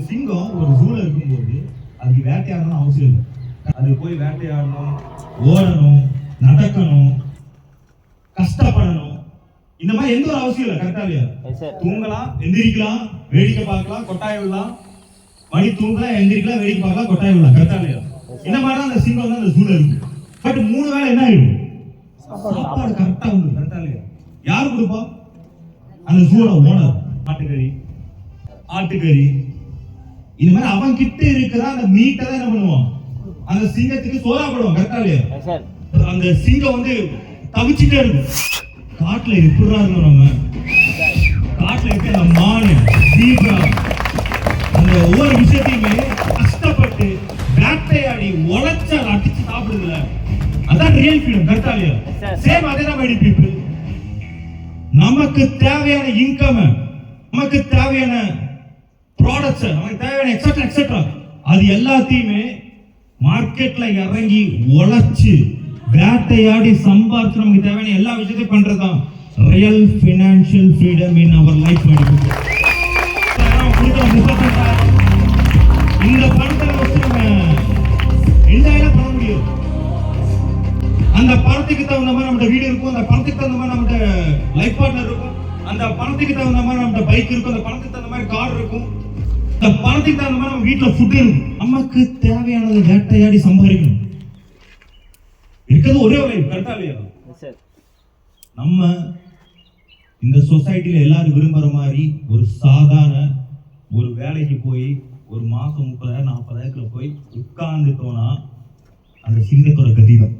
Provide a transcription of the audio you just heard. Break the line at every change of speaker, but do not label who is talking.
சிங்கம் ஒரு ஜூல இருக்கும்போது அதுக்கு வேட்டையாடணும் அவசியம் இல்லை. அது போய் வேட்டையாடணும், ஓடணும், நடக்கணும், கஷ்டப்படணும், இந்த மாதிரி எந்த ஒரு அவசியம் இல்லை. கரெக்டா இல்லையா? தூங்கலாம், எந்திரிக்கலாம், வேடிக்கை பார்க்கலாம், கொட்டாய் விடலாம், மணி தூங்கலாம், எந்திரிக்கலாம், வேடிக்கை பார்க்கலாம், கொட்டாய் விடலாம். கரெக்டா இல்லையா? இந்த மாதிரி தான் அந்த சிங்கம் தான் அந்த ஜூல இருக்கு. பட் 3 வேளை என்ன ஆயிடும்? சாப்பாடு கரெக்டா உண்டு. கரெக்டா இல்லையா? யார் கொடுப்பா? அந்த ஜூல ஓனர். ஆட்டுக்கறி இந்த மாதிரி அவன் கிட்ட இருக்கிற அந்த மீட்டை தான் என்ன பண்ணுவான், அந்த சிங்கத்துக்கு சோறா போடுவான். கரெக்டா இல்லையா? அந்த சிங்கம் வந்து தவிச்சுட்டே இருக்கும். காட்டுல எப்படிதான் இருந்தோம் நம்ம, காட்டுல இருக்க அந்த மானு, ஜீப்ரா, அந்த ஒவ்வொரு விஷயத்தையுமே கஷ்டப்பட்டு வேட்டையாடி உழைச்ச அடிச்சு சாப்பிடுதுல, அதான் ரியல் ஃப்ரீடம். கரெக்டா இல்லையா? சேம் அதே தான் மைடி பீப்புள். நமக்கு தேவையான இன்கம், நமக்கு தேவையான ப்ராடக்ட்ஸ், நமக்கு தேவையான எக்ஸெட்ரா எக்ஸெட்ரா, அது எல்லாத்தையுமே மார்க்கெட்ல இறங்கி உழைச்சு வேட்டையாடி சம்பாதிச்சு நமக்கு தேவையான எல்லா விஷயத்தையும் பண்றதுதான் real financial freedom in our life. இந்த பணத்தை வச்சு நம்ம என்ஜாய் பண்ண முடியும். அந்த பணத்துக்கு தகுந்த மாதிரி நம்ம வீடு இருக்கும், அந்த பணத்துக்கு தகுந்த மாதிரி நம்ம லைஃப் பார்ட்னர் இருக்கும், அந்த பணத்துக்கு தகுந்த மாதிரி நம்ம பைக் இருக்கும், அந்த பணத்துக்கு தகுந்த மாதிரி கார் இருக்கும், அந்த பணத்துக்கு தகுந்த மாதிரி நம்ம வீட்டுல ஃபுட் இருக்கும். நமக்கு தேவையானதை வேட்டையாடி சம்பாதிக்கணும். இருக்கிறது ஒரே ஒரு லைஃப். கரெக்டா இல்லையா? நம்ம இந்த சொசைட்டில எல்லாரும் விரும்புற மாதிரி ஒரு சாதாரண ஒரு வேலைக்கு போய் ஒரு மாசம் 30,000 40,000 போய் உட்கார்ந்துட்டோம்னா அந்த சிங்கத்தோட கதி தான்.